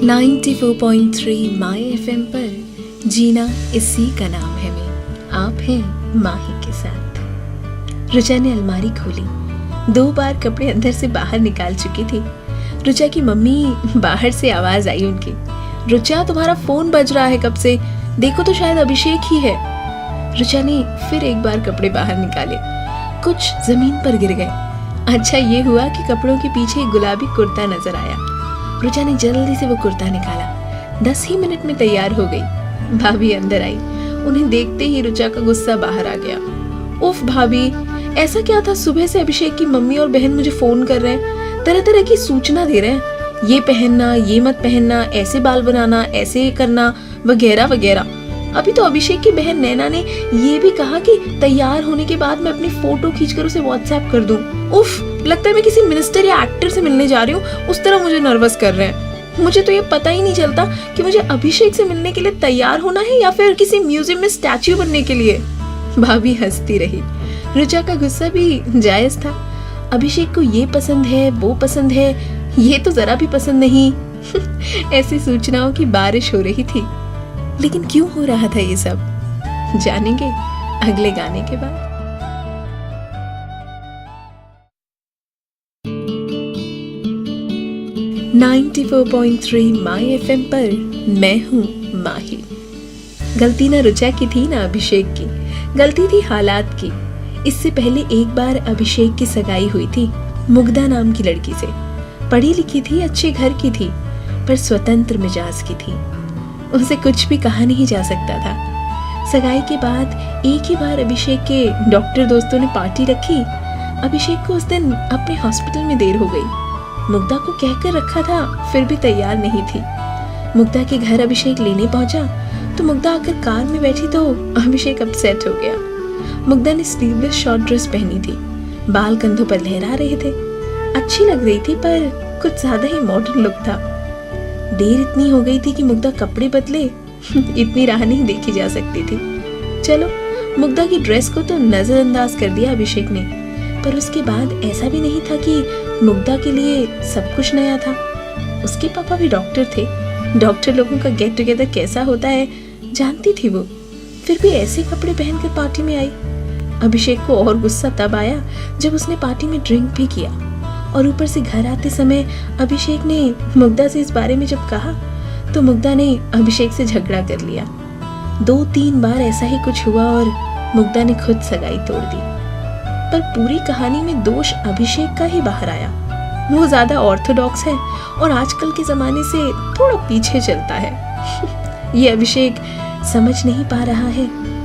94.3 my FM पर जीना इसी का नाम है में आप हैं माही के साथ। रुचा ने अलमारी खोली, 2 बार कपड़े अंदर से बाहर निकाल चुकी थी। रुचा की मम्मी बाहर से आवाज आई उनकी, रुचा तुम्हारा फोन बज रहा है कब से, देखो तो शायद अभिषेक ही है। रुचा ने फिर एक बार कपड़े बाहर निकाले, कुछ जमीन पर गिर गए। अच्छा ये हुआ कि कपड़ों के पीछे एक गुलाबी कुर्ता नजर आया। रुचा ने जल्दी से वो कुर्ता निकाला, 10 ही मिनट में तैयार हो गई। भाभी अंदर आई, उन्हें देखते ही रुचा का गुस्सा बाहर आ गया। उफ भाभी, ऐसा क्या था, सुबह से अभिषेक की मम्मी और बहन मुझे फोन कर रहे हैं, तरह तरह की सूचना दे रहे हैं, ये पहनना, ये मत पहनना, ऐसे बाल बनाना, ऐसे करना, वगैरह वगैरह। अभी तो अभिषेक की बहन नैना ने ये भी कहा कि तैयार होने के बाद मैं अपनी फोटो खींचकर उसे व्हाट्सएप कर दूं। उफ, लगता है मैं किसी मिनिस्टर या एक्टर से मिलने जा रही हूँ, उस तरह मुझे नर्वस कर रहे हैं। मुझे तो ये पता ही नहीं चलता कि मुझे अभिषेक से मिलने के लिए तैयार होना है या फिर किसी म्यूजियम में स्टैच्यू बनने के लिए। भाभी हंसती रही। रुचा का गुस्सा भी जायज था। अभिषेक को ये पसंद है, वो पसंद है, ये तो जरा भी पसंद नहीं। ऐसी सूचनाओं की बारिश हो रही थी। लेकिन क्यों हो रहा था ये सब, जानेंगे अगले गाने के बाद। .3 माय एफएम पर मैं हूँ माही। गलती ना रुचा की थी ना अभिषेक की, गलती थी हालात की। इससे पहले एक बार अभिषेक की सगाई हुई थी मुग्धा नाम की लड़की से। पढ़ी लिखी थी, अच्छे घर की थी, पर स्वतंत्र मिजाज की थी। उसे कुछ भी कहा नहीं जा सकता था। सगाई के बाद एक ही बार अभिषेक के डॉक्टर दोस्तों ने पार्टी रखी। अभिषेक को उस दिन अपने हॉस्पिटल में देर हो गई। मुग्धा को कहकर रखा था, फिर भी तैयार नहीं थी। मुग्धा के घर अभिषेक लेने पहुंचा तो मुग्धा आकर कार में बैठी तो अभिषेक अपसेट हो गया। मुग्धा ने स्लीवलेस शॉर्ट ड्रेस पहनी थी, बाल कंधों पर लहरा रहे थे। अच्छी लग रही थी पर कुछ ज्यादा ही मॉडर्न लुक था। देर इतनी हो गई थी कि मुग्धा कपड़े बदले। इतनी राह नहीं देखी जा सकती थी। चलो, मुग्धा की ड्रेस को तो नजरअंदाज कर दिया अभिषेक ने, पर उसके बाद ऐसा भी नहीं था कि मुग्धा के लिए सब कुछ नया था। उसके पापा भी डॉक्टर थे, डॉक्टर लोगों का गेट टुगेदर कैसा होता है जानती थी वो, फिर भी ऐसे कपड़े पहनकर पार्टी में आई। अभिषेक को और गुस्सा तब आया जब उसने पार्टी में ड्रिंक भी किया, और ऊपर से घर आते समय अभिषेक ने मुग्धा से इस बारे में जब कहा तो मुग्धा ने अभिषेक से झगड़ा कर लिया। 2-3 बार ऐसा ही कुछ हुआ और मुग्धा ने खुद सगाई तोड़ दी। पर पूरी कहानी में दोष अभिषेक का ही बाहर आया। वो ज्यादा ऑर्थोडॉक्स है और आजकल के जमाने से थोड़ा पीछे चलता है। ये अभिषेक समझ नहीं पा रहा है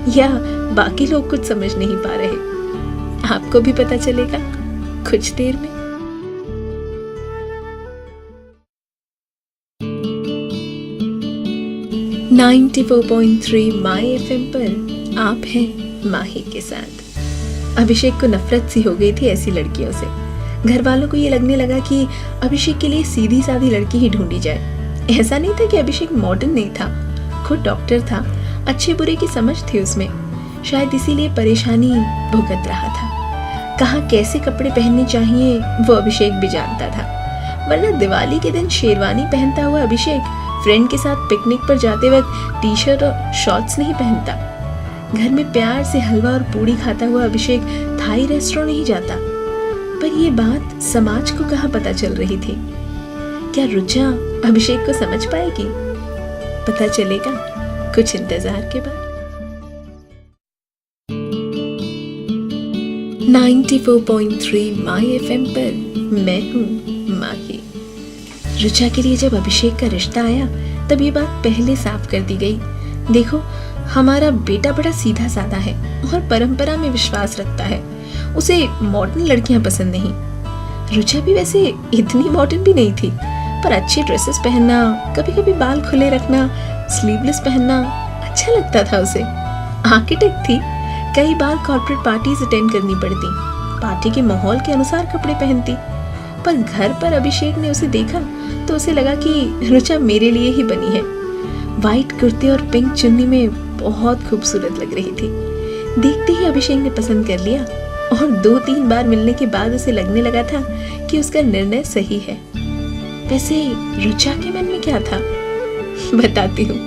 या बाकी लोग कुछ समझ नहीं पा रहे। आपको भी पता चलेगा कुछ देर में। .3 माय एफएम पर आप हैं माही के साथ। अभिषेक को नफरत सी हो गई थी ऐसी लड़कियों से। घर वालों को ये लगने लगा कि अभिषेक के लिए सीधी सादी लड़की ही ढूंढी जाए। ऐसा नहीं था कि अभिषेक मॉडर्न नहीं था, खुद डॉक्टर था, अच्छे बुरे की समझ थी उसमें। शायद इसीलिए परेशानी भुगत रहा था। कहाँ कैसे कपड़े पहनने चाहिए वो अभिषेक भी जानता था। वरना दिवाली के दिन शेरवानी पहनता हुआ अभिषेक फ्रेंड के साथ पिकनिक पर जाते वक्त टी शर्ट और शॉर्ट्स नहीं पहनता। घर में प्यार से हलवा और पूड़ी खाता हुआ अभिषेक थाई रेस्टोरेंट नहीं जाता। पर ये बात समाज को कहाँ पता चल रही थी। क्या रुचा अभिषेक को समझ पाएगी? पता चलेगा कुछ इंतजार के बाद। 94.3 माय एफएम पर मैं हूँ माही। रुचा के लिए जब अभिषेक का रिश्ता आया तब ये बात पहले साफ कर दी गई। देखो, हमारा बेटा बड़ा सीधा साधा है और परंपरा में विश्वास रखता है, उसे मॉडर्न लड़कियां पसंद नहीं। रुचा भी वैसे इतनी मॉडर्न भी नहीं थी, पर अच्छी ड्रेसेस पहनना, कभी कभी बाल खुले रखना, स्लीवलेस पहनना अच्छा लगता था उसे। आर्किटेक्ट थी, कई बार कॉर्पोरेट पार्टीज अटेंड करनी पड़ती, पार्टी के माहौल के अनुसार कपड़े पहनती। पर घर पर अभिषेक ने उसे देखा तो उसे लगा कि रुचा मेरे लिए ही बनी है। व्हाइट कुर्ते और पिंक चुन्नी में बहुत खूबसूरत लग रही थी। देखते ही अभिषेक ने पसंद कर लिया। और 2-3 बार मिलने के बाद उसे लगने लगा था कि उसका निर्णय सही है। वैसे रुचा के मन में क्या था, बताती हूँ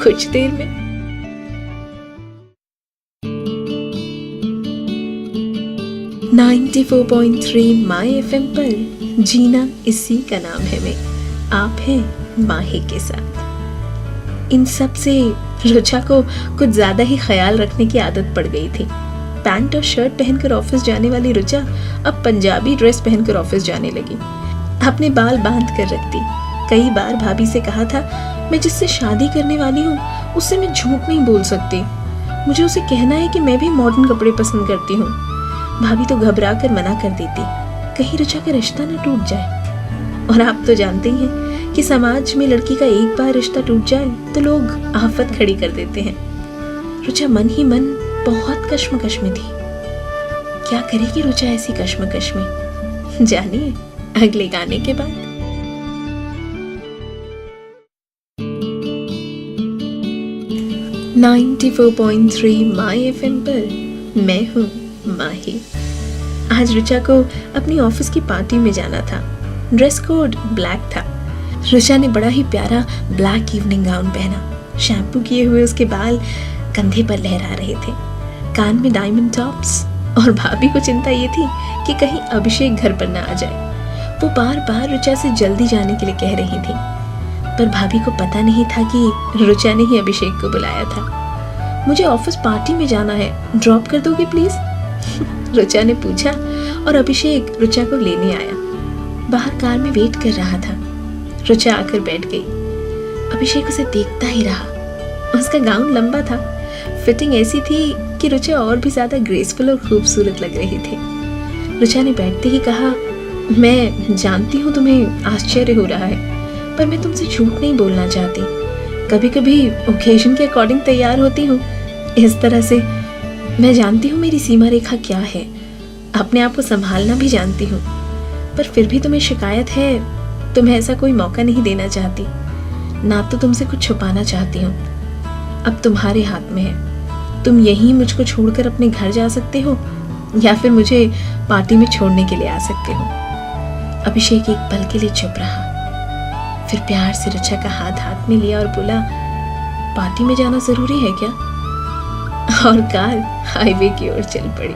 कुछ देर में। .3 माई एफएम पर जीना इसी का नाम है में आप हैं माही के साथ। इन सब से रुचा को कुछ ज्यादा ही ख्याल रखने की आदत पड़ गई थी। पैंट और शर्ट पहनकर ऑफिस जाने वाली रुचा अब पंजाबी ड्रेस पहनकर ऑफिस जाने लगी। अपने बाल बांध कर रखती। कई बार भाभी से कहा था, मैं जिससे शादी करने वाली हूँ उससे मैं झूठ नहीं बोल सकती, मुझे उसे कहना है कि मैं भी मॉडर्न कपड़े पसंद करती हूँ। भाभी तो घबरा कर मना कर देती, कहीं रुचा का रिश्ता न टूट जाए। और आप तो जानते ही हैं कि समाज में लड़की का एक बार रिश्ता टूट जाए तो लोग आफत खड़ी कर देते हैं। रुचा मन ही मन बहुत कश्मकश में थी। क्या करेगी रुचा ऐसी कश्मकश में, जानिए अगले गाने के बाद। .3 माई एफएम पर मैं हूँ माही। आज रुचा को अपनी ऑफिस की पार्टी में जाना था। ड्रेस कोड ब्लैक था। रुचा ने बड़ा ही प्यारा ब्लैक इवनिंग गाउन पहना। शैम्पू किए हुए उसके बाल कंधे पर लहरा रहे थे, कान में डायमंड टॉप्स। और भाभी को चिंता ये थी कि कहीं अभिषेक घर पर ना आ जाए। वो बार बार रुचा से जल्दी जाने के लिए कह रही थी, पर भाभी को पता नहीं था कि रुचा ने ही अभिषेक को बुलाया था। मुझे ऑफिस पार्टी में जाना है, ड्रॉप कर दोगे प्लीज, रुचा ने पूछा। और अभिषेक रुचा को लेने आया। बाहर कार में वेट कर रहा था। रुचा आकर बैठ गई। अभिषेक उसे देखता ही रहा। उसका गाउन लंबा था, फिटिंग ऐसी थी कि रुचा और भी ज्यादा ग्रेसफुल और खूबसूरत लग रही थी। रुचा ने बैठते ही कहा, मैं जानती हूँ तुम्हें आश्चर्य हो रहा है, पर मैं तुमसे झूठ नहीं बोलना चाहती। कभी कभी ओकेजन के अकॉर्डिंग तैयार होती हूँ इस तरह से। मैं जानती हूँ मेरी सीमा रेखा क्या है, अपने आप को संभालना भी जानती हूँ, पर फिर भी तुम्हें शिकायत है। तुम्हें ऐसा कोई मौका नहीं देना चाहती, ना तो तुमसे कुछ छुपाना चाहती हूँ। अब तुम्हारे हाथ में है, तुम यहीं मुझको छोड़कर अपने घर जा सकते हो या फिर मुझे पार्टी में छोड़ने के लिए आ सकते हो। अभिषेक एक पल के लिए चुप रहा, फिर प्यार से रुचा का हाथ में लिया और बोला, पार्टी में जाना जरूरी है क्या? और कार हाईवे की ओर चल पड़ी।